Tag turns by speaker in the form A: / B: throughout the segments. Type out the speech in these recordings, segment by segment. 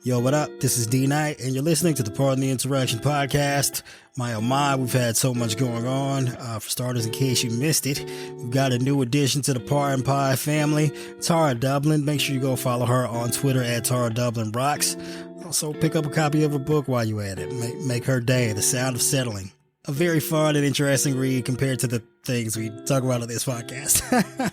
A: Yo, what up? This is D Knight, and you're listening to the Pardon the Interaction podcast. My oh my, we've had so much going on. For starters, in case you missed it, we've got a new addition to the Pardon Pie family, Tara Dublin. Make sure you go follow her on Twitter at Tara Dublin Rocks. Also, pick up a copy of her book while you're at it. Make her day, The Sound of Settling. A very fun and interesting read compared to the things we talk about on this podcast.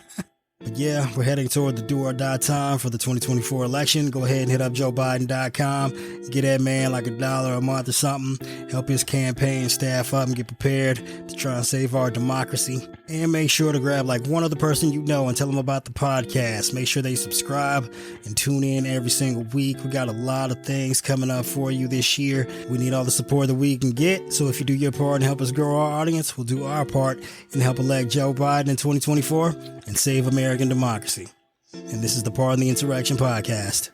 A: But yeah, we're heading toward the do or die time for the 2024 election. Go ahead and hit up JoeBiden.com. Get that man like $1 a month or something. Help his campaign staff up and get prepared to try and save our democracy. And make sure to grab like one other person you know and tell them about the podcast. Make sure they subscribe and tune in every single week. We got a lot of things coming up for you this year. We need all the support that we can get. So if you do your part and help us grow our audience, we'll do our part and help elect Joe Biden in 2024 and save American democracy. And this is the Pardon the Interaction podcast.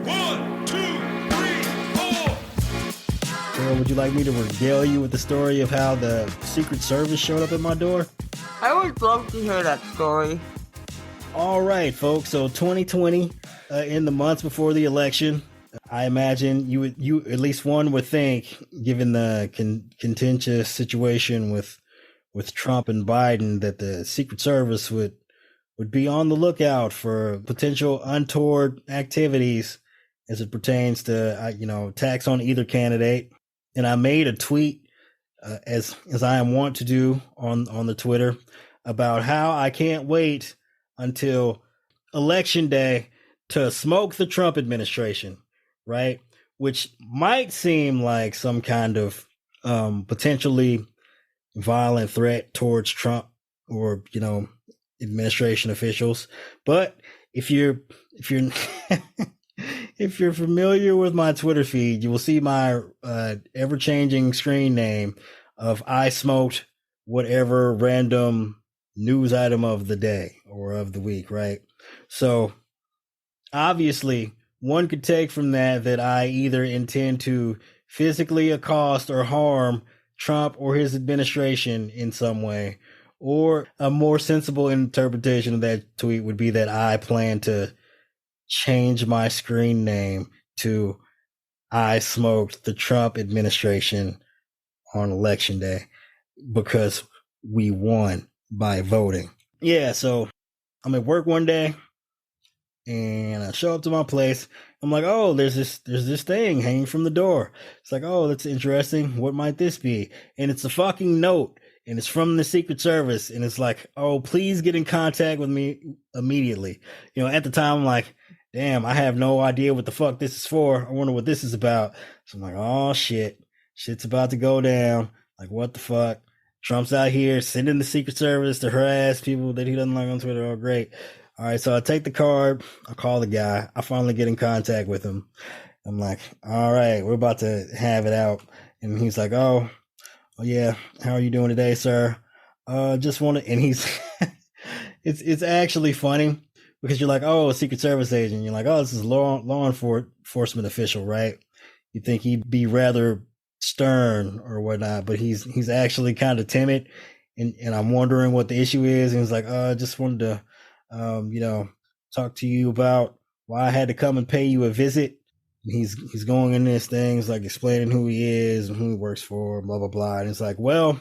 B: One, two, three, four.
A: Girl, would you like me to regale you with the story of how the Secret Service showed up at my door?
C: I would love to hear that story.
A: All right, folks. So 2020, in the months before the election, I imagine you at least one would think, given the contentious situation with Trump and Biden, that the Secret Service would be on the lookout for potential untoward activities as it pertains to attacks on either candidate. And I made a tweet, as I am wont to do on the Twitter, about how I can't wait until election day to smoke the Trump administration. Right, which might seem like some kind of potentially violent threat towards Trump or administration officials. But if you're if you're familiar with my Twitter feed, you will see my ever-changing screen name of I smoked whatever random news item of the day or of the week. Right, so obviously, one could take from that I either intend to physically accost or harm Trump or his administration in some way, or a more sensible interpretation of that tweet would be that I plan to change my screen name to I smoked the Trump administration on election day because we won by voting. Yeah, so I'm at work one day, and I show up to my place. I'm like, oh, there's this thing hanging from the door. It's like, oh, that's interesting. What might this be? And it's a fucking note, and it's from the Secret Service. And it's like, oh, please get in contact with me immediately. At the time, I'm like, damn, I have no idea what the fuck this is for. I wonder what this is about. So I'm like, oh shit, shit's about to go down. Like, what the fuck? Trump's out here sending the Secret Service to harass people that he doesn't like on Twitter. Oh, great. All right, so I take the card, I call the guy, I finally get in contact with him. I'm like, all right, we're about to have it out. And he's like, oh yeah, how are you doing today, sir? Just want to, and he's, it's actually funny because you're like, oh, a Secret Service agent. You're like, oh, this is law enforcement official, right? You think he'd be rather stern or whatnot, but he's actually kind of timid. And I'm wondering what the issue is. And he's like, I just wanted to, talk to you about why I had to come and pay you a visit. And he's going in this thing, he's like explaining who he is and who he works for, blah, blah, blah. And it's like, well,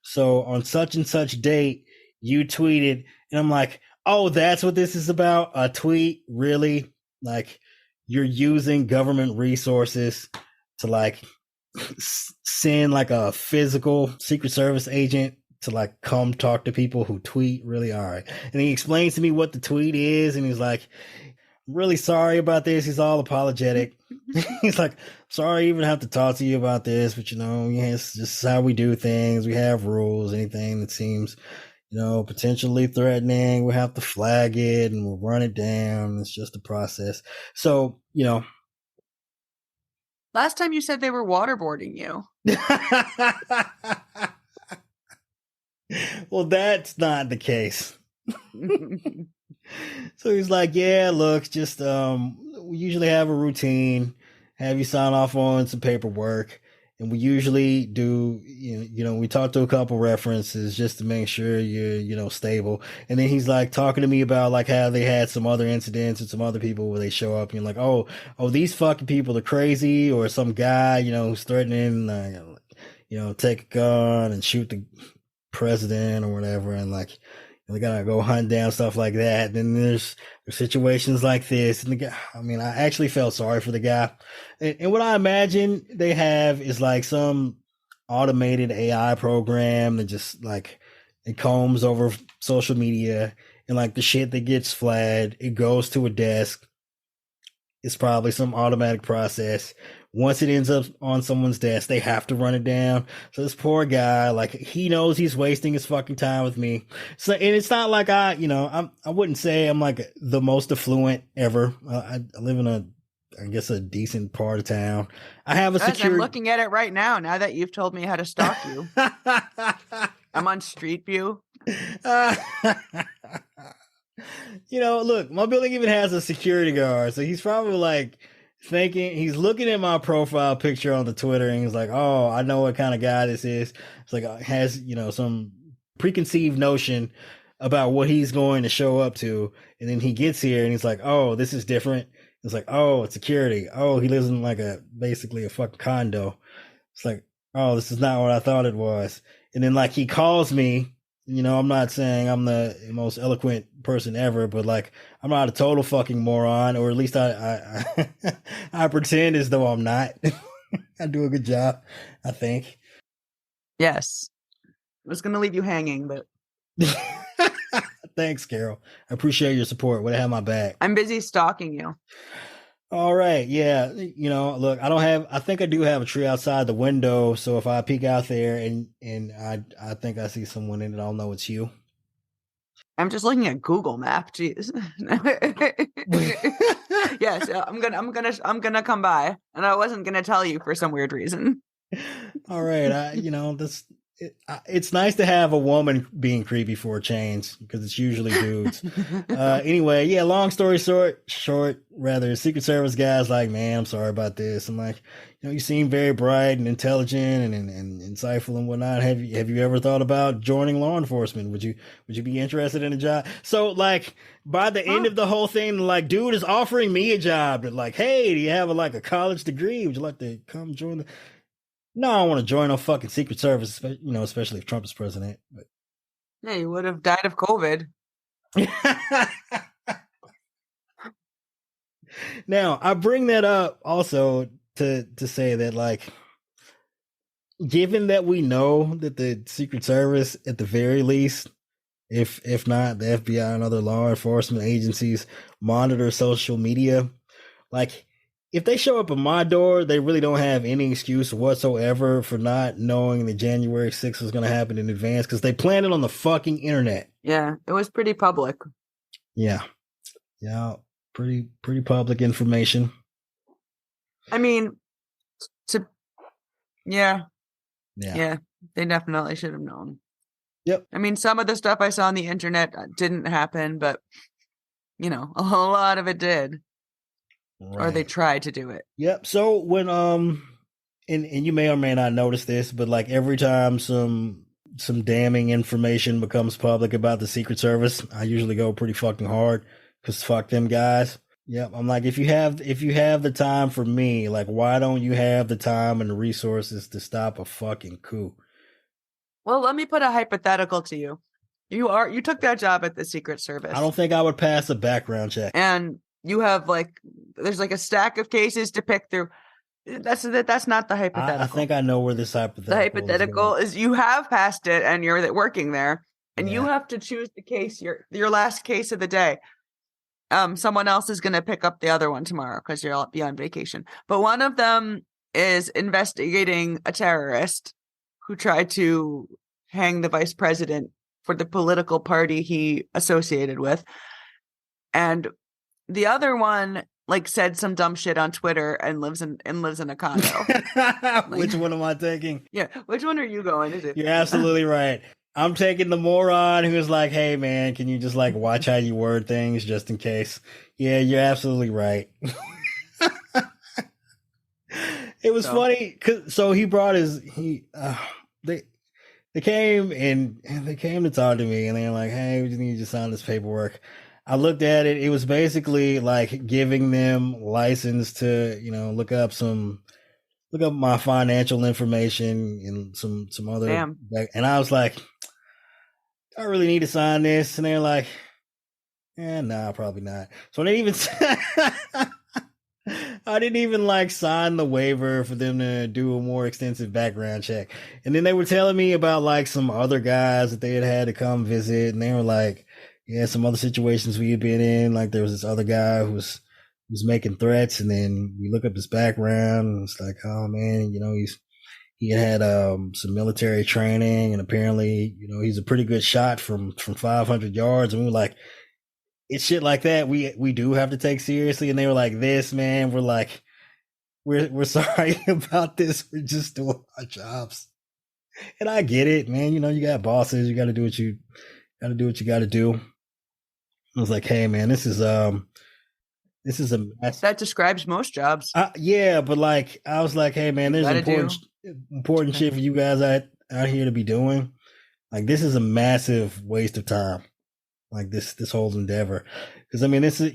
A: so on such and such date, you tweeted. And I'm like, oh, that's what this is about? A tweet? Really? Like, you're using government resources to like send like a physical Secret Service agent to like come talk to people who tweet? Really? All right. And he explains to me what the tweet is, and he's like, I'm really sorry about this. He's all apologetic. He's like, sorry I even have to talk to you about this, but it's just how we do things. We have rules. Anything that seems, potentially threatening, we have to flag it and we'll run it down. It's just a process. So,
C: Last time you said they were waterboarding you.
A: Well, that's not the case. So he's like, yeah, look, just we usually have a routine, have you sign off on some paperwork, And we usually do, we talk to a couple references just to make sure you're, stable. And then he's like talking to me about like how they had some other incidents and some other people where they show up and you're like, oh, these fucking people are crazy, or some guy, who's threatening, take a gun and shoot the president or whatever. And like, they gotta go hunt down stuff like that. And then there's situations like this. And the guy, I actually felt sorry for the guy. And what I imagine they have is like some automated AI program that just like it combs over social media, and like the shit that gets flagged, it goes to a desk. It's probably some automatic process. Once it ends up on someone's desk, they have to run it down. So this poor guy, like, he knows he's wasting his fucking time with me. So, and it's not like I wouldn't say I'm like the most affluent ever. I live in a decent part of town. I have a security.
C: I'm looking at it right now. Now that you've told me how to stalk you, I'm on Street View.
A: Look, my building even has a security guard, so he's probably like thinking, he's looking at my profile picture on the Twitter and he's like, oh, I know what kind of guy this is. It's like, has, some preconceived notion about what he's going to show up to. And then he gets here and he's like, oh, this is different. It's like, oh, it's security. Oh, he lives in like basically a fucking condo. It's like, oh, this is not what I thought it was. And then like he calls me. I'm not saying I'm the most eloquent person ever, but like I'm not a total fucking moron, or at least I I pretend as though I'm not. I do a good job, I think.
C: Yes. I was going to leave you hanging, but
A: thanks, Carol. I appreciate your support. Would have my back.
C: I'm busy stalking you.
A: All right. Yeah. Look, I think I do have a tree outside the window. So if I peek out there and I think I see someone in it, I'll know it's you.
C: I'm just looking at Google Map. Jeez. Yes. I'm going to come by, and I wasn't going to tell you for some weird reason.
A: All right. It's nice to have a woman being creepy for a change, because it's usually dudes. Anyway, yeah, long story short, Secret Service guy's like, man, I'm sorry about this. I'm like, you seem very bright and intelligent and insightful and whatnot. Have you ever thought about joining law enforcement? Would you be interested in a job? So like by the end of the whole thing, like, dude is offering me a job. And like, hey, do you have a college degree? Would you like to come join the... No, I don't want to join no fucking Secret Service, especially if Trump is president. But...
C: Yeah, you would have died of COVID.
A: Now, I bring that up also to say that, like, given that we know that the Secret Service, at the very least, if not the FBI and other law enforcement agencies, monitor social media, like, if they show up at my door, they really don't have any excuse whatsoever for not knowing that January 6th was going to happen in advance, because they planned it on the fucking internet.
C: Yeah, it was pretty public.
A: Yeah, pretty public information.
C: I mean, yeah, they definitely should have known.
A: Yep.
C: I mean, some of the stuff I saw on the internet didn't happen, but a lot of it did. Right. Or they tried to do it.
A: Yep. So when and you may or may not notice this, but like every time some damning information becomes public about the Secret Service, I usually go pretty fucking hard, because fuck them guys. Yep. I'm like, if you have the time for me, like, why don't you have the time and the resources to stop a fucking coup?
C: Well, let me put a hypothetical to you. You took that job at the Secret Service.
A: I don't think I would pass a background check.
C: And you have there's a stack of cases to pick through. That's not the hypothetical.
A: I think I know where this hypothetical.
C: The hypothetical is you have passed it and you're working there, and you have to choose the case, your last case of the day. Someone else is going to pick up the other one tomorrow because you'll be on vacation. But one of them is investigating a terrorist who tried to hang the vice president for the political party he associated with, and the other one said some dumb shit on Twitter and lives in a condo.
A: Which one am I taking?
C: Yeah, which one are you going to do?
A: You're absolutely right. I'm taking the moron who's like, hey man, can you just watch how you word things just in case? Yeah, you're absolutely right. It was
C: So.
A: funny because so he brought they came and they came to talk to me and they're like, "Hey, we just need you to sign this paperwork." I looked at it. It was basically like giving them license to look up my financial information and some other.
C: Damn.
A: And I was like, I really need to sign this, and they're like, nah, probably not. So I didn't even like sign the waiver for them to do a more extensive background check. And then they were telling me about like some other guys that they had to come visit, and they were like, yeah, some other situations we had been in. Like there was this other guy who was making threats, and then we look up his background, and it's like, oh man, he had some military training, and apparently, he's a pretty good shot from 500 yards. And we were like, it's shit like that we do have to take seriously. And they were like, this, man, we're like, we're sorry about this. We're just doing our jobs. And I get it, man. You got bosses. You got to do what you got to do. I was like, hey, man, this is a mess.
C: That describes most jobs.
A: Yeah, but like, I was like, hey, man, there's important shit for you guys out here to be doing. Like, this is a massive waste of time. Like this whole endeavor, because I mean, this is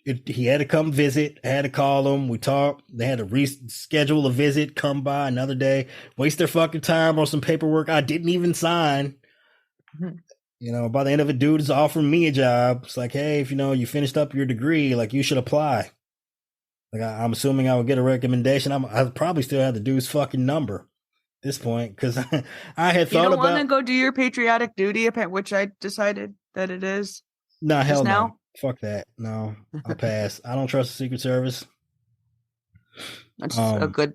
A: he had to come visit. I had to call him. We talked. They had to reschedule a visit. Come by another day. Waste their fucking time on some paperwork I didn't even sign. Mm-hmm. By the end of it, dude is offering me a job. It's like, hey, if you finished up your degree, like you should apply. Like I'm assuming I would get a recommendation. I probably still have the dude's fucking number. This point, because I had thought about. You don't want
C: to go do your patriotic duty, which I decided that it is.
A: No, hell no. Fuck that. No, I'll pass. I don't trust the Secret Service.
C: That's a good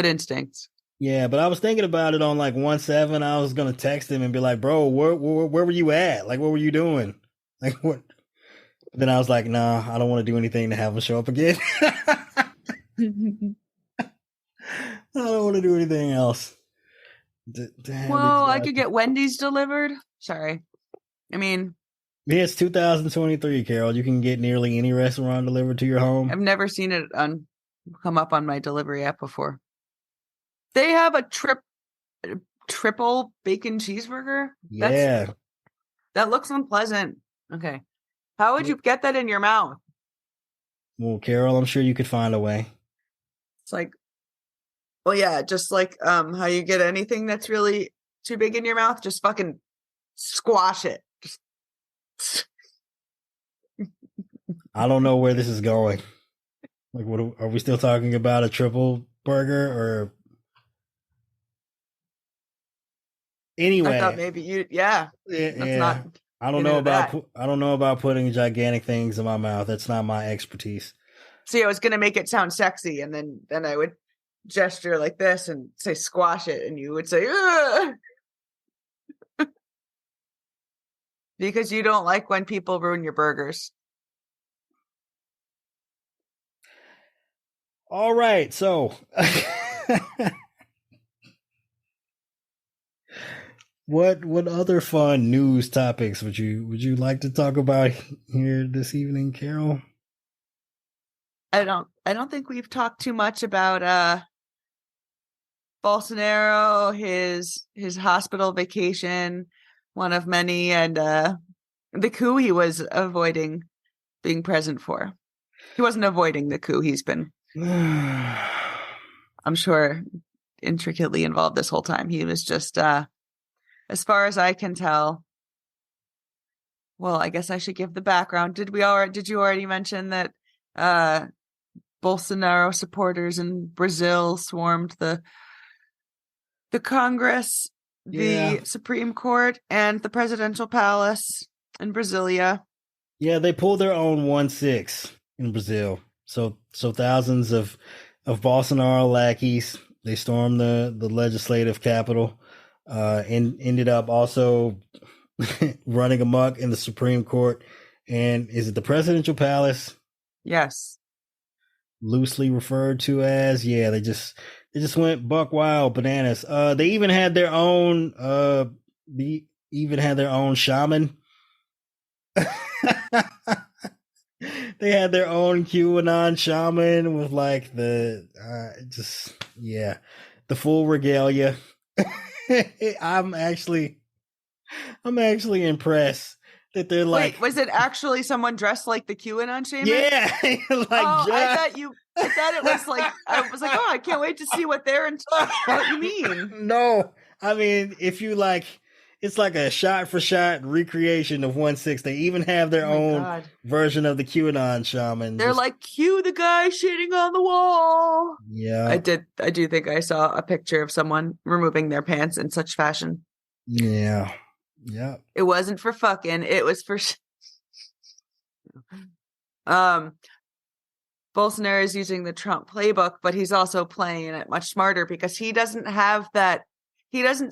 C: instincts.
A: Yeah, but I was thinking about it on like 1-7. I was gonna text him and be like, "Bro, where were you at? Like, what were you doing? Like, what?" But then I was like, "Nah, I don't want to do anything to have him show up again." I don't want to do anything else.
C: Well, I could get Wendy's delivered. Sorry. I mean,
A: it's 2023, Carol. You can get nearly any restaurant delivered to your home.
C: I've never seen it come up on my delivery app before. They have a triple bacon cheeseburger.
A: Yeah.
C: That looks unpleasant. Okay. How would you get that in your mouth?
A: Well, Carol, I'm sure you could find a way.
C: It's like, well, yeah, just like how you get anything that's really too big in your mouth, just fucking squash it.
A: I don't know where this is going. Like, what are we still talking about? A triple burger or? Anyway,
C: I thought maybe yeah.
A: Not. I don't know about putting gigantic things in my mouth. That's not my expertise.
C: See, I was gonna make it sound sexy, and then I would gesture like this and say squash it, and you would say because you don't like when people ruin your burgers.
A: All right, so what other fun news topics would you like to talk about here this evening, Carol?
C: I don't think we've talked too much about Bolsonaro, his hospital vacation, one of many, and the coup he was avoiding being present for. He wasn't avoiding the coup. He's been, I'm sure, intricately involved this whole time. He was just, as far as I can tell. Well, I guess I should give the background. Did you already mention that Bolsonaro supporters in Brazil swarmed the Congress, the Supreme Court, and the presidential palace in Brasilia?
A: Yeah, they pulled their own 1-6 in Brazil. So thousands of Bolsonaro lackeys, they stormed the legislative capital, and ended up also running amok in the Supreme Court. And is it the presidential palace?
C: Yes.
A: Loosely referred to as. Yeah, they just went buck wild bananas. They even had their own shaman. they had their own QAnon shaman with like the the full regalia. I'm actually impressed that they're like,
C: wait, was it actually someone dressed like the QAnon shaman?
A: yeah, like
C: I thought it was like, I was like, oh, I can't wait to see what what you mean.
A: No, I mean, if you like, it's like a shot for shot recreation of 1/6. They even have their
C: Oh my
A: own
C: God.
A: version of the QAnon shaman.
C: They're like, cue the guy shitting on the wall.
A: yeah,
C: I do think I saw a picture of someone removing their pants in such fashion.
A: yeah.
C: It wasn't for fucking, it was for Bolsonaro is using the Trump playbook, but he's also playing it much smarter because he doesn't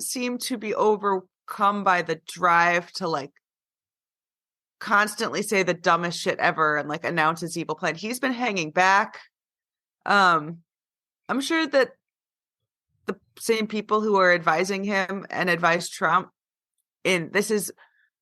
C: seem to be overcome by the drive to like constantly say the dumbest shit ever and like announce his evil plan. He's been hanging back. I'm sure that the same people who are advising him and advise Trump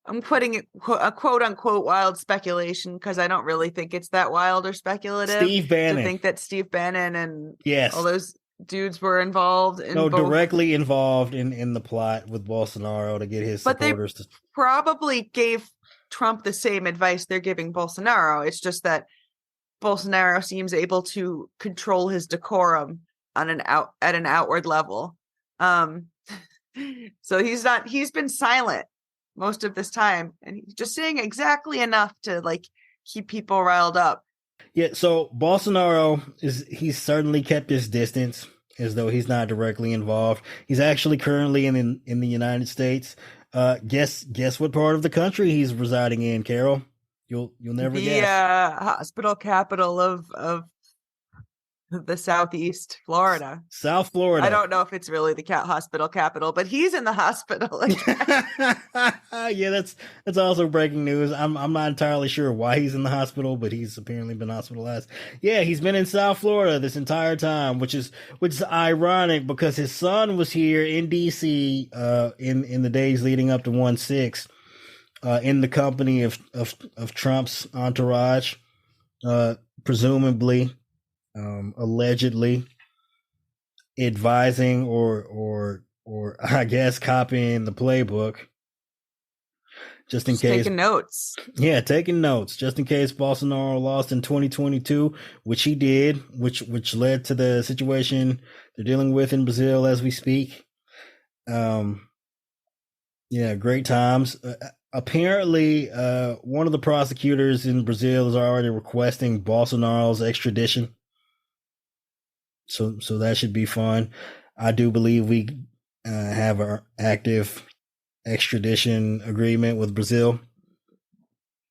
C: I'm putting it a quote unquote wild speculation because I don't really think it's that wild or speculative.
A: Steve Bannon.
C: To think that Steve Bannon and
A: yes,
C: all those dudes were involved in
A: directly involved in the plot with Bolsonaro to get his supporters.
C: But they probably gave Trump the same advice they're giving Bolsonaro. It's just that Bolsonaro seems able to control his decorum at an outward level. So he's been silent most of this time, and he's just saying exactly enough to like keep people riled up.
A: Yeah, so Bolsonaro he's certainly kept his distance as though he's not directly involved. He's actually currently in the United States. Guess what part of the country he's residing in, Carol? You'll never guess.
C: The hospital capital of the Southeast, Florida.
A: South Florida.
C: I don't know if it's really the hospital capital, but he's in the hospital.
A: Yeah, that's also breaking news. I'm not entirely sure why he's in the hospital, but he's apparently been hospitalized. Yeah, he's been in South Florida this entire time, which is ironic because his son was here in DC in the days leading up to 1/6 in the company of Trump's entourage, presumably. Allegedly advising or I guess copying the playbook just in case.
C: Taking notes.
A: Yeah, taking notes just in case Bolsonaro lost in 2022, which he did, which led to the situation they're dealing with in Brazil as we speak. Yeah, great times. Apparently, one of the prosecutors in Brazil is already requesting Bolsonaro's extradition. So that should be fun. I do believe we have an active extradition agreement with Brazil.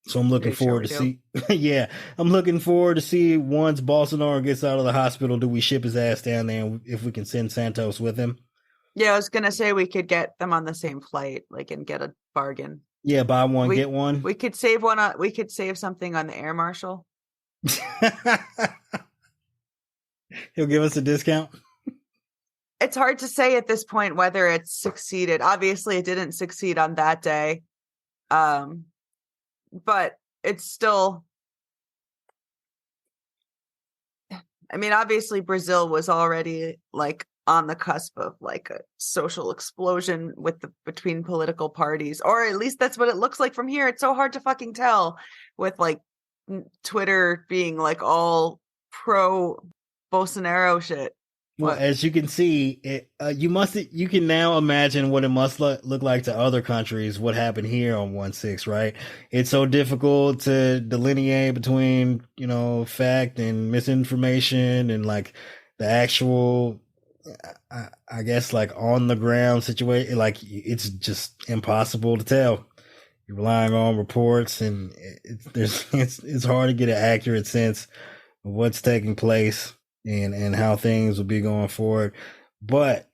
A: So I'm looking forward to see. Yeah, I'm looking forward to see once Bolsonaro gets out of the hospital, do we ship his ass down there and if we can send Santos with him?
C: Yeah, I was gonna say we could get them on the same flight, like, and get a bargain.
A: Yeah, buy one, get one.
C: We could save one. We could save something on the air marshal.
A: He'll give us a discount.
C: It's hard to say at this point whether it's succeeded. Obviously, it didn't succeed on that day, but it's still. I mean, obviously, Brazil was already like on the cusp of like a social explosion between political parties, or at least that's what it looks like from here. It's so hard to fucking tell with like Twitter being like all pro Bolsonaro shit.
A: Well, as you can see, you can now imagine what it must look like to other countries. What happened here on 1/6, right? It's so difficult to delineate between fact and misinformation and like the actual, I guess, like on the ground situation. Like it's just impossible to tell. You're relying on reports, and it's hard to get an accurate sense of what's taking place and how things will be going forward. But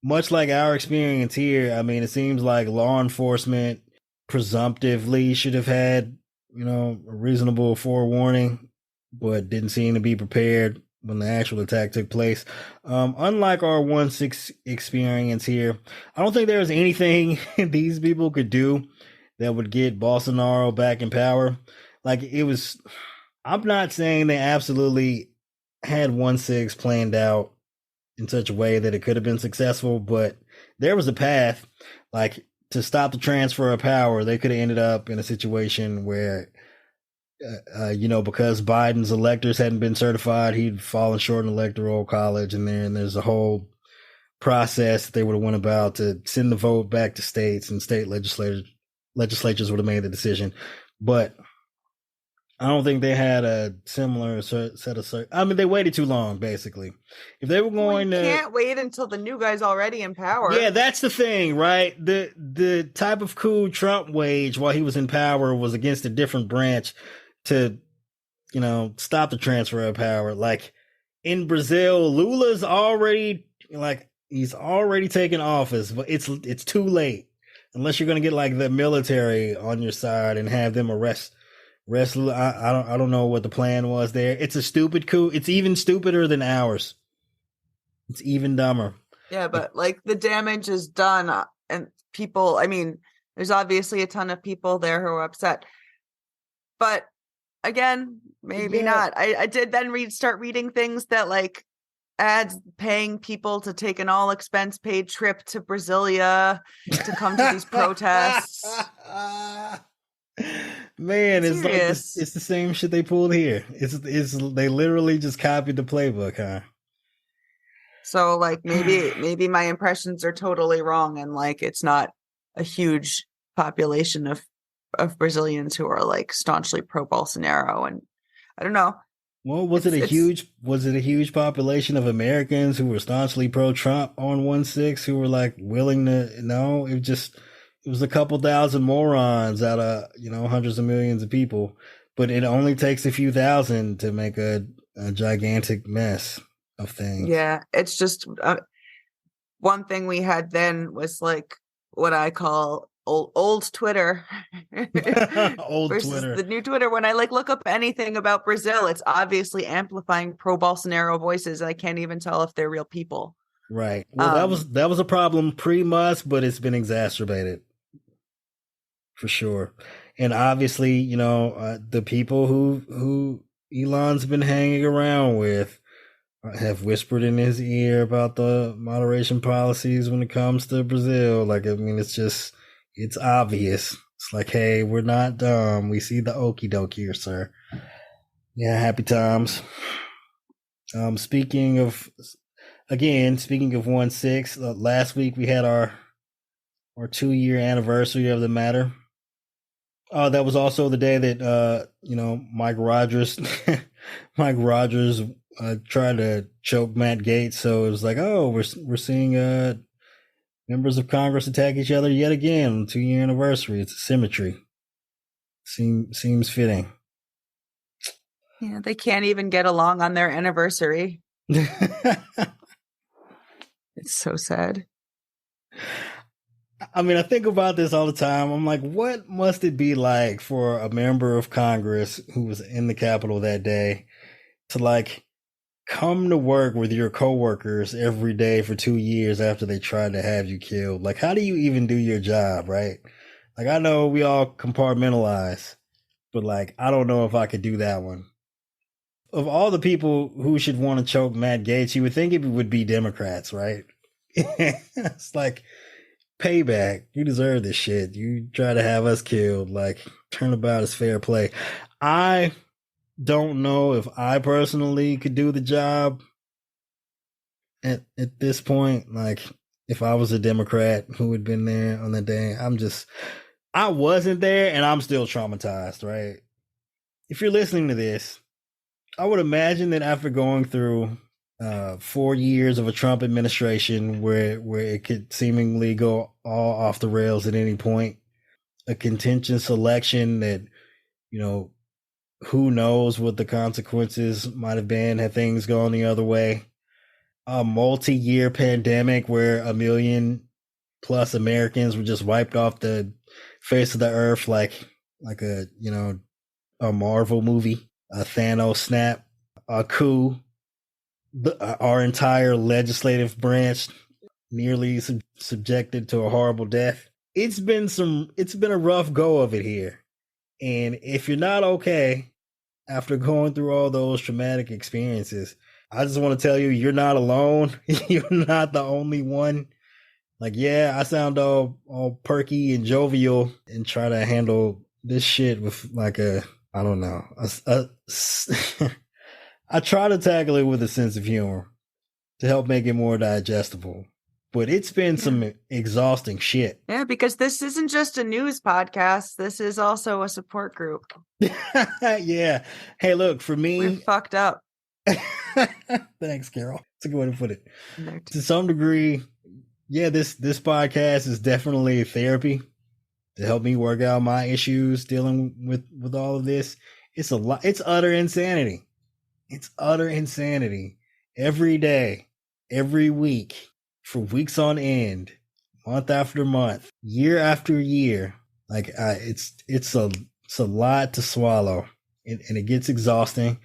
A: much like our experience here, I mean, it seems like law enforcement presumptively should have had, a reasonable forewarning, but didn't seem to be prepared when the actual attack took place. Unlike our 1/6 experience here, I don't think there was anything these people could do that would get Bolsonaro back in power. Like, it was I'm not saying they absolutely had 1-6 planned out in such a way that it could have been successful, but there was a path. Like, to stop the transfer of power, they could have ended up in a situation where, because Biden's electors hadn't been certified, he'd fallen short in electoral college, and then there's a whole process that they would have went about to send the vote back to states, and state legislatures would have made the decision. But I don't think they had a similar set of. I mean, they waited too long. Basically, if they were going to,
C: can't wait until the new guy's already in power.
A: Yeah, that's the thing, right? The type of coup Trump waged while he was in power was against a different branch to, stop the transfer of power. Like in Brazil, Lula's already he's already taken office, but it's too late unless you're going to get like the military on your side and have them arrest. I don't know what the plan was there. It's a stupid coup. It's even stupider than ours. It's even dumber.
C: Yeah, but like the damage is done, and people. I mean, there's obviously a ton of people there who are upset. But again, maybe not. I did then start reading things that like ads paying people to take an all expense paid trip to Brasilia to come to these protests.
A: Man, it's like it's the same shit they pulled here. It's they literally just copied the playbook, huh?
C: So like maybe my impressions are totally wrong, and like it's not a huge population of Brazilians who are like staunchly pro Bolsonaro, and I don't know.
A: Well, was it a huge population of Americans who were staunchly pro Trump on 1-6 who were like willing to? No, it was a couple thousand morons out of, hundreds of millions of people, but it only takes a few thousand to make a gigantic mess of things.
C: Yeah. It's just one thing we had then was like what I call old Twitter
A: old
C: versus
A: Twitter.
C: The new Twitter. When I like look up anything about Brazil, it's obviously amplifying pro Bolsonaro voices. I can't even tell if they're real people.
A: Right. Well, that was a problem pre-Musk, but it's been exacerbated. For sure. And obviously, the people who Elon's been hanging around with have whispered in his ear about the moderation policies when it comes to Brazil. Like, I mean, it's obvious. It's like, hey, we're not dumb. We see the okie doke here, sir. Yeah, happy times. Speaking of 1-6, last week we had our 2-year anniversary of the matter. That was also the day that Mike Rogers tried to choke Matt Gaetz. So it was like, oh, we're seeing members of Congress attack each other yet again on 2-year anniversary. It's a symmetry. Seems fitting.
C: Yeah, they can't even get along on their anniversary. It's so sad.
A: I mean, I think about this all the time. I'm like, what must it be like for a member of Congress who was in the Capitol that day to like come to work with your coworkers every day for 2 years after they tried to have you killed? Like, how do you even do your job, right? Like, I know we all compartmentalize, but like, I don't know if I could do that one. Of all the people who should want to choke Matt Gaetz, you would think it would be Democrats, right? It's like, payback. You deserve this shit. You try to have us killed. Like, turnabout is fair play. I don't know if I personally could do the job at this point. Like, if I was a Democrat who had been there on that day, I wasn't there, and I'm still traumatized, right? If you're listening to this, I would imagine that after going through 4 years of a Trump administration where it could seemingly go all off the rails at any point, a contentious election that, who knows what the consequences might have been had things gone the other way, a multi-year pandemic where 1 million plus Americans were just wiped off the face of the earth like a Marvel movie, a Thanos snap, a coup, our entire legislative branch nearly subjected to a horrible death. It's been a rough go of it here. And if you're not okay, after going through all those traumatic experiences, I just want to tell you, you're not alone. You're not the only one. Like, yeah, I sound all perky and jovial and try to handle this shit with like I don't know. I try to tackle it with a sense of humor to help make it more digestible. But it's been some exhausting shit.
C: Yeah, because this isn't just a news podcast. This is also a support group.
A: Yeah. Hey, look, for me,
C: We're fucked up.
A: Thanks, Carol. That's a good way to put it. To some degree, yeah, this podcast is definitely therapy to help me work out my issues dealing with all of this. It's a lot. It's utter insanity. It's utter insanity. Every day, every week, for weeks on end, month after month, year after year. Like it's a lot to swallow, and it gets exhausting.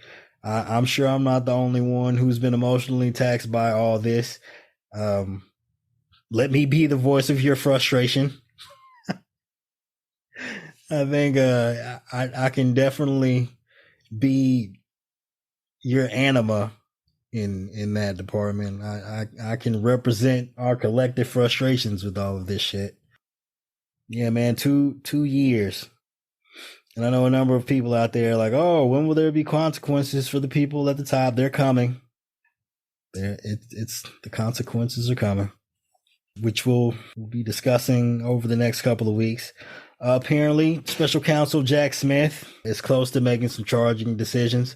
A: I'm sure I'm not the only one who's been emotionally taxed by all this. Let me be the voice of your frustration. I think I can definitely be your anima in that department. I can represent our collective frustrations with all of this shit. Yeah, man, 2 years. And I know a number of people out there like, oh, when will there be consequences for the people at the top? They're coming. It's the consequences are coming, which we'll be discussing over the next couple of weeks. Apparently, Special Counsel Jack Smith is close to making some charging decisions.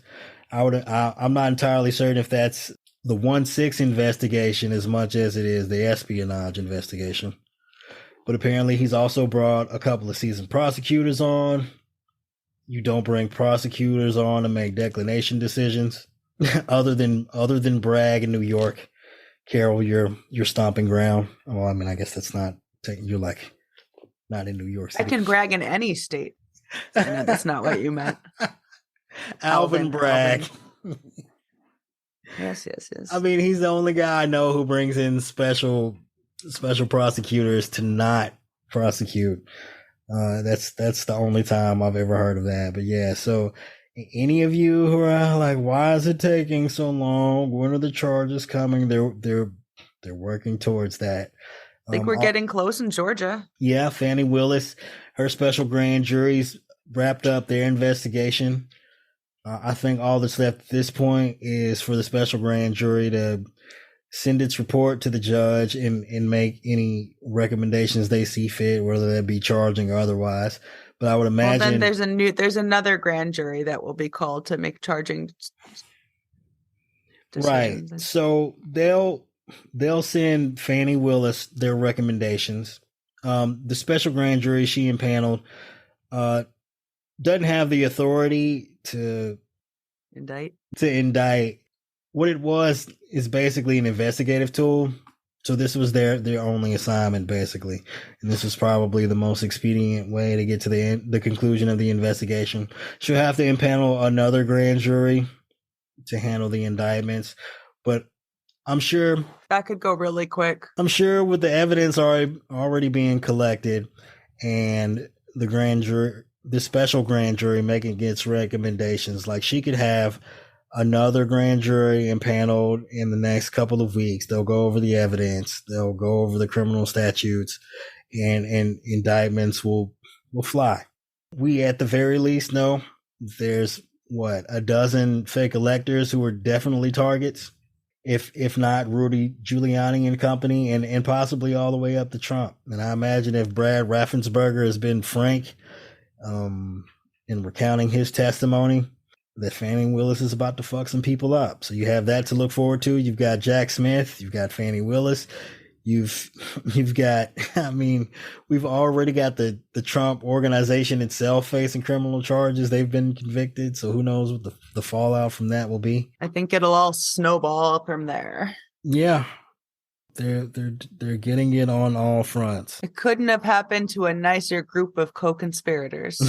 A: I'm not entirely certain if that's the 1-6 investigation as much as it is the espionage investigation. But apparently, he's also brought a couple of seasoned prosecutors on. You don't bring prosecutors on to make declination decisions, other than Bragg in New York. Carol, your stomping ground. Well, I mean, I guess that's not. You're like not in New York City.
C: I can brag in any state. I know that's not what you meant.
A: Alvin Bragg.
C: Yes.
A: I mean, he's the only guy I know who brings in special prosecutors to not prosecute. That's the only time I've ever heard of that. But yeah, so any of you who are like, why is it taking so long? When are the charges coming? They're working towards that.
C: I think we're getting close in Georgia.
A: Yeah, Fannie Willis, her special grand jury's wrapped up their investigation. I think all that's left at this point is for the special grand jury to send its report to the judge and make any recommendations they see fit, whether that be charging or otherwise. But I would imagine
C: there's another grand jury that will be called to make charging decisions.
A: Right. So they'll send Fannie Willis their recommendations. The special grand jury she impaneled doesn't have the authority to indict. What it was is basically an investigative tool. So this was their only assignment, basically. And this was probably the most expedient way to get to the conclusion of the investigation. She'll have to impanel another grand jury to handle the indictments. But I'm sure
C: that could go really quick.
A: I'm sure with the evidence already being collected and the special grand jury making its recommendations, like she could have another grand jury impaneled in the next couple of weeks. They'll go over the evidence. They'll go over the criminal statutes, and indictments will fly. We at the very least know there's a dozen fake electors who are definitely targets, if not Rudy Giuliani and company, and possibly all the way up to Trump. And I imagine if Brad Raffensperger has been frank in recounting his testimony, that Fannie Willis is about to fuck some people up. So you have that to look forward to. You've got Jack Smith. You've got Fannie Willis. You've got, I mean, we've already got the Trump organization itself facing criminal charges. They've been convicted. So who knows what the fallout from that will be.
C: I think it'll all snowball from there.
A: Yeah. They're getting it on all fronts.
C: It couldn't have happened to a nicer group of co-conspirators.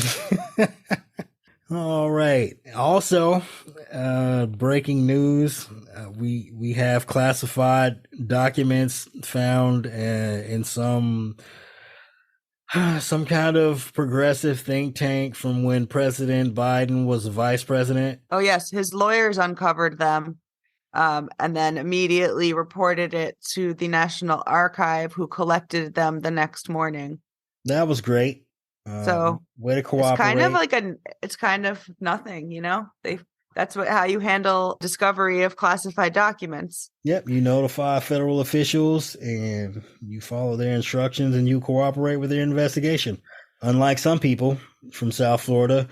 A: All right. Also, breaking news: we have classified documents found in some Some kind of progressive think tank from when President Biden was vice president.
C: Oh, yes. His lawyers uncovered them and then immediately reported it to the National Archive, who collected them the next morning.
A: That was great.
C: So
A: way to
C: it's
A: cooperate.
C: kind of like it's kind of nothing, that's how you handle discovery of classified documents.
A: Yep, you notify federal officials and you follow their instructions and you cooperate with their investigation. Unlike some people from South Florida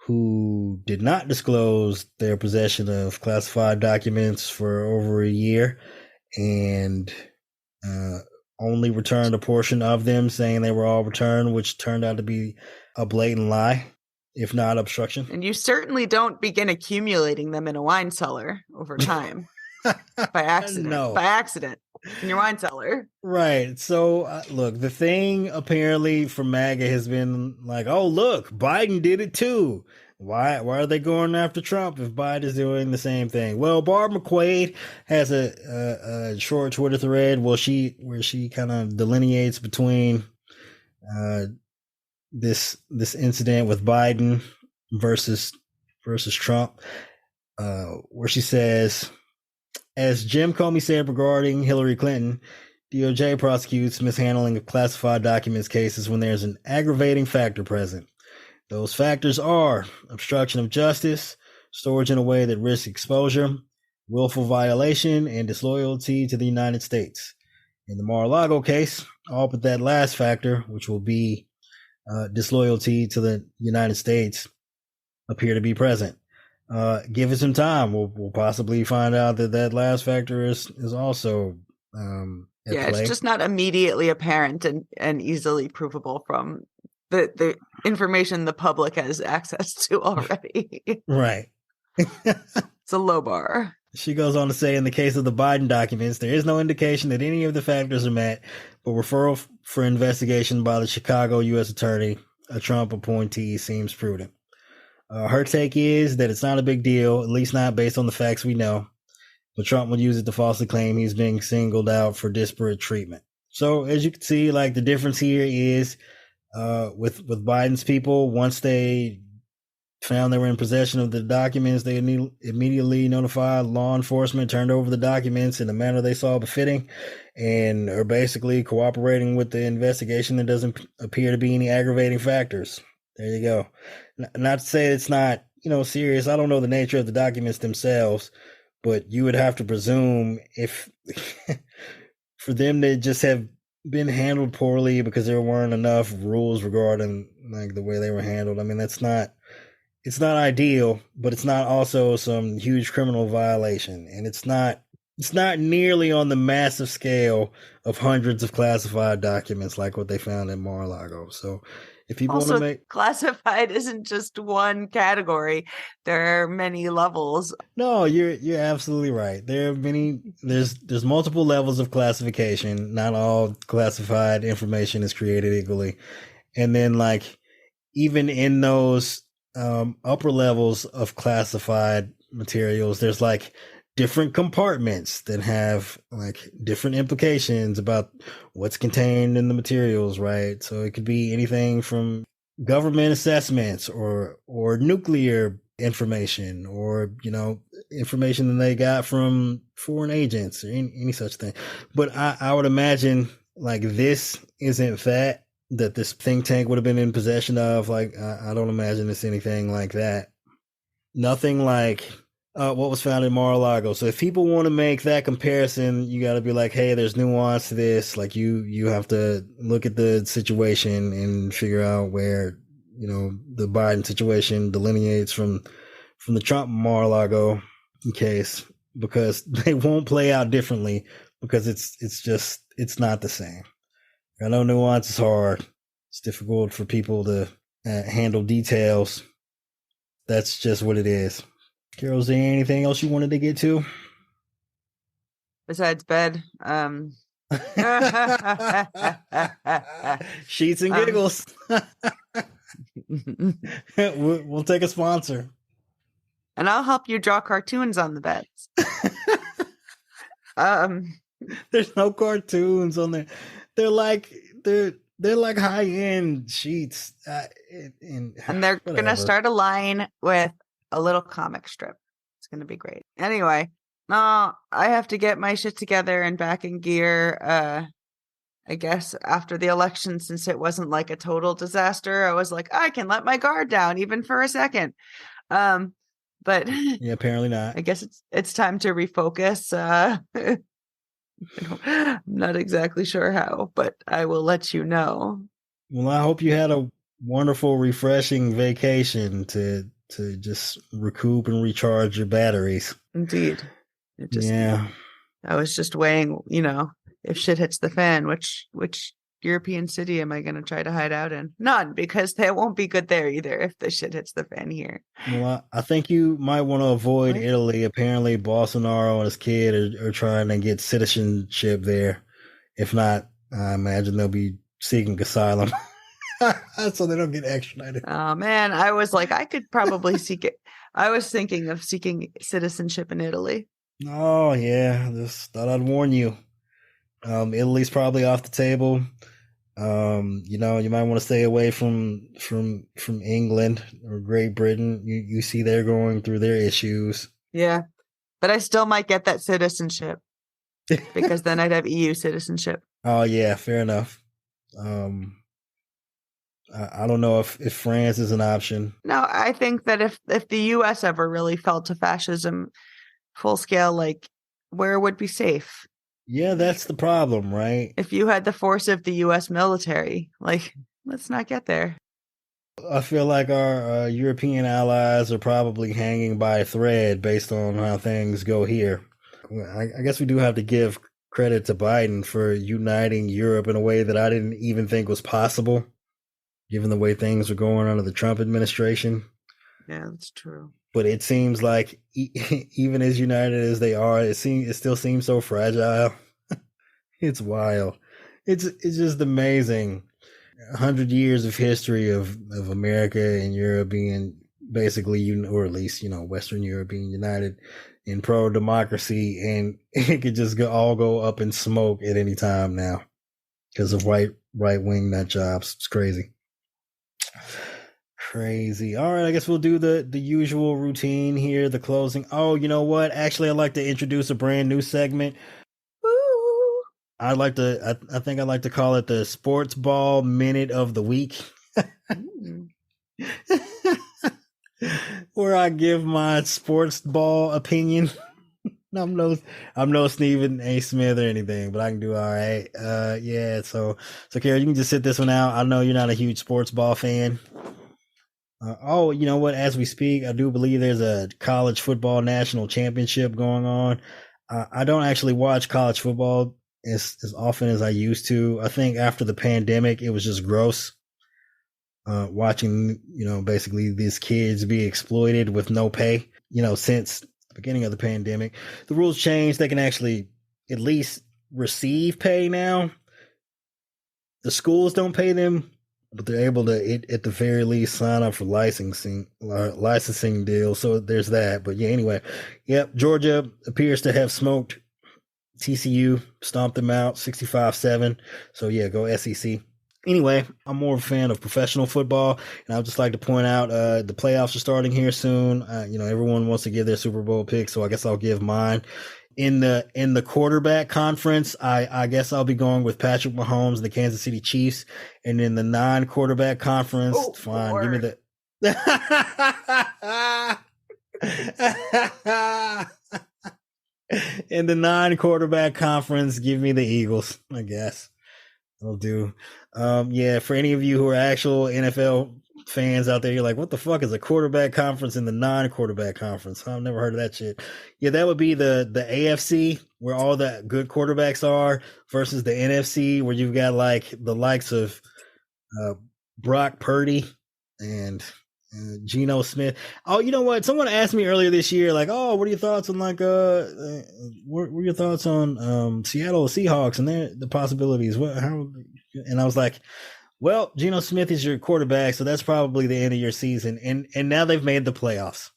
A: who did not disclose their possession of classified documents for over a year and only returned a portion of them, saying they were all returned, which turned out to be a blatant lie, if not obstruction.
C: And you certainly don't begin accumulating them in a wine cellar over time by accident.
A: No.
C: By accident in your wine cellar.
A: Right. So, look, the thing apparently from MAGA has been like, oh, look, Biden did it too. Why are they going after Trump if Biden's doing the same thing? Well, Barb McQuaid has a short Twitter thread where she kind of delineates between this incident with Biden versus Trump, where she says, as Jim Comey said regarding Hillary Clinton, DOJ prosecutes mishandling of classified documents cases when there's an aggravating factor present. Those factors are obstruction of justice, storage in a way that risks exposure, willful violation, and disloyalty to the United States. In the Mar-a-Lago case, all but that last factor, which will be disloyalty to the United States, appear to be present. Give it some time. We'll possibly find out that last factor is also at play.
C: It's just not immediately apparent and easily provable from the information the public has access to already.
A: Right.
C: It's a low bar.
A: She goes on to say, in the case of the Biden documents, there is no indication that any of the factors are met, but referral for investigation by the Chicago U.S. Attorney, a Trump appointee, seems prudent. Her take is that it's not a big deal, at least not based on the facts we know, but Trump would use it to falsely claim he's being singled out for disparate treatment. So as you can see, like, the difference here is with Biden's people, once they found they were in possession of the documents, they immediately notified law enforcement, turned over the documents in a manner they saw befitting, and are basically cooperating with the investigation. There doesn't appear to be any aggravating factors. There you go. Not to say it's not, serious. I don't know the nature of the documents themselves, but you would have to presume if for them to just have been handled poorly because there weren't enough rules regarding like the way they were handled. I mean, it's not ideal, but it's not also some huge criminal violation, and it's not nearly on the massive scale of hundreds of classified documents like what they found in Mar-a-Lago. So if people want to make
C: classified isn't just one category, there are many levels.
A: No, you're absolutely right. There are many. There's multiple levels of classification. Not all classified information is created equally, and then like even in those upper levels of classified materials, there's like different compartments that have like different implications about what's contained in the materials, right? So it could be anything from government assessments or nuclear information, or information that they got from foreign agents or any such thing. But I would imagine like this isn't that this think tank would have been in possession of. Like I don't imagine it's anything like that. Nothing like what was found in Mar-a-Lago. So if people want to make that comparison, you got to be like, hey, there's nuance to this. Like you have to look at the situation and figure out where, the Biden situation delineates from the Trump Mar-a-Lago case, because they won't play out differently, because it's not the same. I know nuance is hard. It's difficult for people to handle details. That's just what it is. Carol, is there anything else you wanted to get to?
C: Besides bed.
A: Sheets and giggles. We'll take a sponsor.
C: And I'll help you draw cartoons on the beds.
A: There's no cartoons on there. They're they're like high end sheets,
C: And they're going to start a line with a little comic strip. It's going to be great. Anyway, I have to get my shit together and back in gear. I guess after the election, since it wasn't like a total disaster, I was like, I can let my guard down even for a second. But
A: yeah, apparently not.
C: I guess it's time to refocus. I'm not exactly sure how, but I will let you know.
A: Well, I hope you had a wonderful, refreshing vacation to just recoup and recharge your batteries.
C: Indeed.
A: Yeah.
C: I was just weighing, if shit hits the fan, which European city am I going to try to hide out in? None, because they won't be good there either if the shit hits the fan here.
A: Well, I think you might want to avoid Italy. Apparently, Bolsonaro and his kid are trying to get citizenship there. If not, I imagine they'll be seeking asylum. So they don't get extradited.
C: Oh, man. I was like, I could probably seek it. I was thinking of seeking citizenship in Italy.
A: Oh, yeah. Just thought I'd warn you. Italy's probably off the table. You might want to stay away from England or Great Britain. You see they're going through their issues.
C: Yeah, but I still might get that citizenship because then I'd have EU citizenship.
A: Oh yeah, fair enough. I don't know if France is an option.
C: No, I think that if the US ever really fell to fascism full scale, like where would be safe?
A: Yeah, that's the problem, right?
C: If you had the force of the US military, like, let's not get there.
A: I feel like our European allies are probably hanging by a thread based on how things go here. I guess we do have to give credit to Biden for uniting Europe in a way that I didn't even think was possible, given the way things were going under the Trump administration.
C: Yeah, that's true.
A: But it seems like even as united as they are, it still seems so fragile. It's wild. It's just amazing. 100 years of history of America and Europe being basically, or at least, Western Europe being united in pro-democracy, and it could just all go up in smoke at any time now because of right-wing nut jobs. It's crazy. Crazy. All right, I guess we'll do the usual routine here, the closing. Oh, you know what? Actually, I'd like to introduce a brand new segment.
C: Woo!
A: I think I'd like to call it the Sports Ball Minute of the Week. Where I give my sports ball opinion. I'm no Stephen A. Smith or anything, but I can do all right. Yeah, so Kara, you can just sit this one out. I know you're not a huge sports ball fan. You know what? As we speak, I do believe there's a college football national championship going on. I don't actually watch college football as often as I used to. I think after the pandemic, it was just gross. Watching, basically these kids be exploited with no pay, since the beginning of the pandemic. The rules changed. They can actually at least receive pay now. The schools don't pay them, but they're able to, at the very least, sign up for licensing deals. So there's that. But yeah, anyway, yep. Georgia appears to have smoked TCU, stomped them out 65-7. So yeah, go SEC. Anyway, I'm more of a fan of professional football, and I'd just like to point out the playoffs are starting here soon. Everyone wants to give their Super Bowl pick, so I guess I'll give mine. In the quarterback conference, I guess I'll be going with Patrick Mahomes and the Kansas City Chiefs. And in the non-quarterback conference, fine,
C: Lord.
A: give me the in the non-quarterback conference, give me the Eagles, I guess. I'll do. Yeah, for any of you who are actual NFL fans out there, you're like, what the fuck is a quarterback conference in the non-quarterback conference? I've never heard of that shit. Yeah, that would be the AFC, where all the good quarterbacks are, versus the NFC, where you've got like the likes of Brock Purdy and Geno Smith. Oh, you know what? Someone asked me earlier this year, like, oh, what are your thoughts on what are your thoughts on Seattle Seahawks and the possibilities? And I was like, well, Geno Smith is your quarterback, so that's probably the end of your season. And now they've made the playoffs.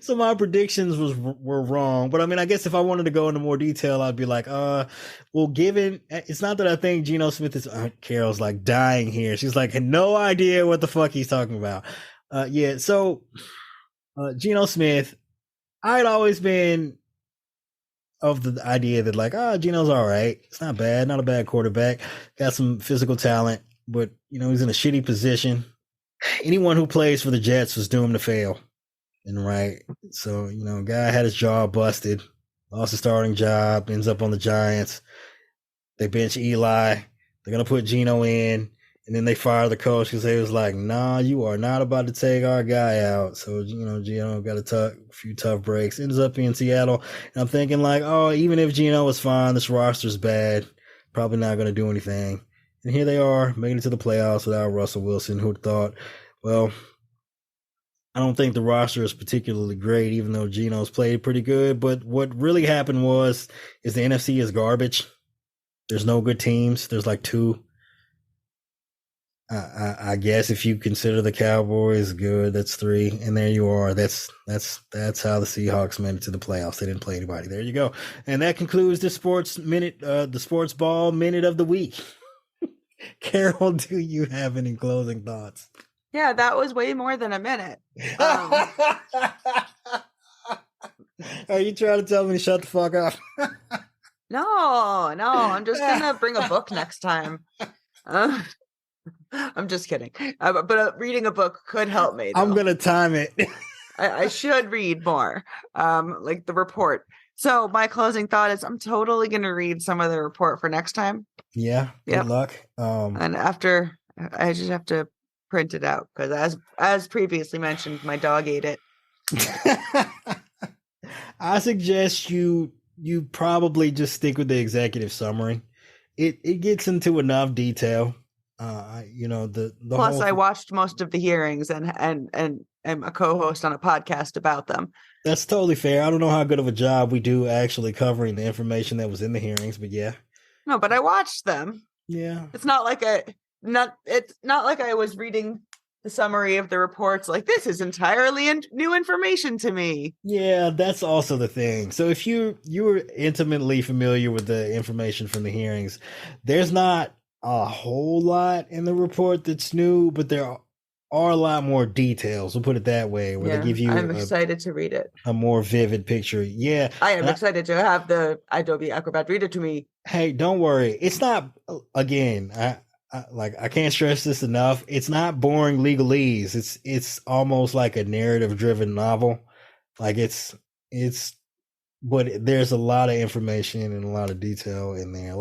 A: So my predictions were wrong, but I mean, I guess if I wanted to go into more detail, I'd be like, well, given it's not that I think Geno Smith is. Carol's like dying here. She's like, had no idea what the fuck he's talking about. Yeah. So, Geno Smith, I'd always been of the idea that like, Geno's all right. It's not bad, not a bad quarterback. Got some physical talent, but he's in a shitty position. Anyone who plays for the Jets was doomed to fail. And right, so guy had his jaw busted, lost his starting job, ends up on the Giants. They bench Eli. They're gonna put Geno in, and then they fire the coach because they was like, "Nah, you are not about to take our guy out." So Geno got a few tough breaks. Ends up in Seattle, and I'm thinking like, oh, even if Geno was fine, this roster's bad. Probably not gonna do anything. And here they are, making it to the playoffs without Russell Wilson. Who'd thought? Well, I don't think the roster is particularly great, even though Geno's played pretty good. But what really happened is the NFC is garbage. There's no good teams. There's like two. I guess if you consider the Cowboys good, that's three. And there you are. That's how the Seahawks made it to the playoffs. They didn't play anybody. There you go. And that concludes the sports ball minute of the week. Carol, do you have any closing thoughts?
C: Yeah, that was way more than a minute.
A: Are you trying to tell me to shut the fuck up?
C: No, I'm just gonna bring a book next time. I'm just kidding. But reading a book could help me. Though.
A: I'm gonna time it.
C: I should read more, like the report. So my closing thought is I'm totally gonna read some of the report for next time.
A: Yeah. Good luck.
C: And after, I just have to print it out because as previously mentioned, my dog ate it.
A: I suggest you probably just stick with the executive summary. It gets into enough detail. The
C: plus I watched most of the hearings and am a co-host on a podcast about them.
A: That's totally fair. I don't know how good of a job we do actually covering the information that was in the hearings, but yeah.
C: No, but I watched them.
A: Yeah.
C: It's not like it's not like I was reading the summary of the reports like this is entirely new information to me.
A: Yeah, that's also the thing. So if you were intimately familiar with the information from the hearings, there's not a whole lot in the report that's new, but there are a lot more details. We'll put it that way, where they give you
C: I'm excited to read it.
A: A more vivid picture. Yeah.
C: I am excited to have the Adobe Acrobat read it to me.
A: Hey, don't worry. It's not, again, I can't stress this enough. It's not boring legalese. It's almost like a narrative driven novel. Like but there's a lot of information and a lot of detail in there.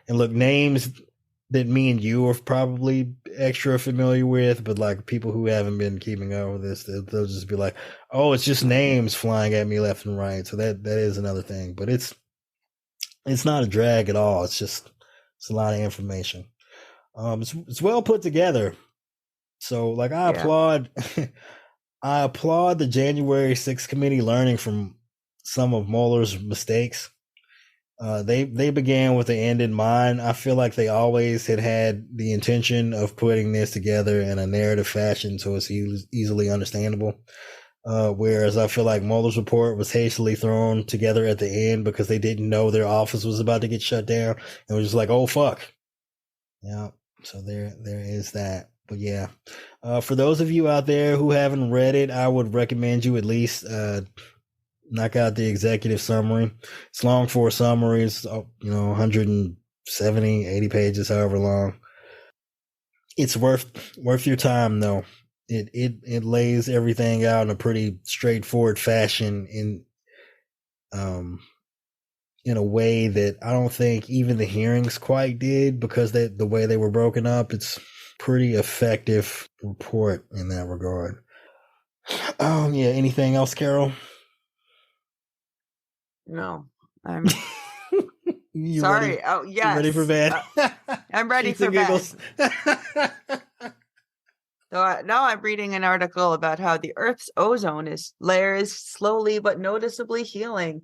A: And look, names that me and you are probably extra familiar with, but like people who haven't been keeping up with this, they'll just be like, oh, it's just names flying at me left and right. So that is another thing, but it's not a drag at all. It's a lot of information. It's well put together. So like I applaud the January 6th committee learning from some of Mueller's mistakes. They began with the end in mind. I feel like they always had the intention of putting this together in a narrative fashion so it's easily understandable. Whereas I feel like Mueller's report was hastily thrown together at the end because they didn't know their office was about to get shut down and was just like, oh fuck. Yeah. So there is that. But yeah, for those of you out there who haven't read it, I would recommend you at least knock out the executive summary. It's long for a summary. It's 170, 80 pages, however long. It's worth your time though. It lays everything out in a pretty straightforward fashion in a way that I don't think even the hearings quite did because the way they were broken up. It's pretty effective report in that regard. Yeah. Anything else, Carol? No,
C: I'm sorry.
A: Ready?
C: Oh, yes.
A: You ready for bed?
C: I'm ready for bed. So now I'm reading an article about how the Earth's ozone layer is slowly but noticeably healing.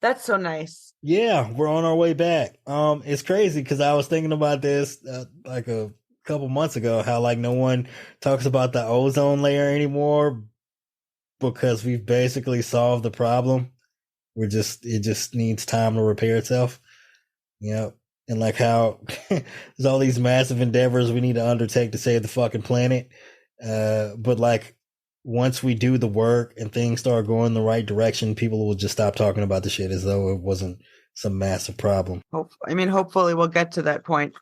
C: That's so nice.
A: Yeah, we're on our way back. It's crazy because I was thinking about this like a couple months ago, how like no one talks about the ozone layer anymore. because we've basically solved the problem. It just needs time to repair itself. And like how there's all these massive endeavors we need to undertake to save the fucking planet. But like once we do the work and things start going the right direction, people will just stop talking about the shit as though it wasn't some massive problem.
C: Hopefully we'll get to that point.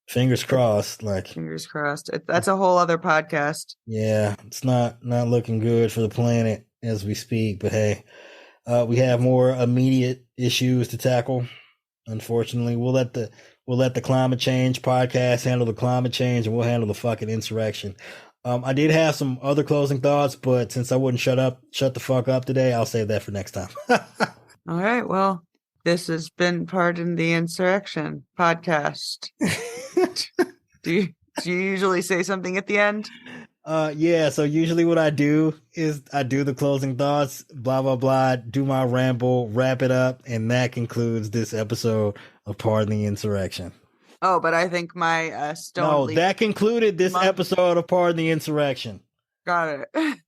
A: Fingers crossed.
C: Fingers crossed. That's a whole other podcast.
A: Yeah, it's not looking good for the planet as we speak. But hey, we have more immediate issues to tackle. Unfortunately, we'll let the climate change podcast handle the climate change, and we'll handle the fucking insurrection. I did have some other closing thoughts, but since I wouldn't shut the fuck up today, I'll save that for next time.
C: All right. Well, this has been Pardon the Insurrection podcast. Do you usually say something at the end?
A: Yeah. So usually what I do is I do the closing thoughts, blah, blah, blah, do my ramble, wrap it up. And that concludes this episode of Pardon the Insurrection.
C: Oh, but I think my stone.
A: No, that concluded this episode of Pardon the Insurrection.
C: Got it.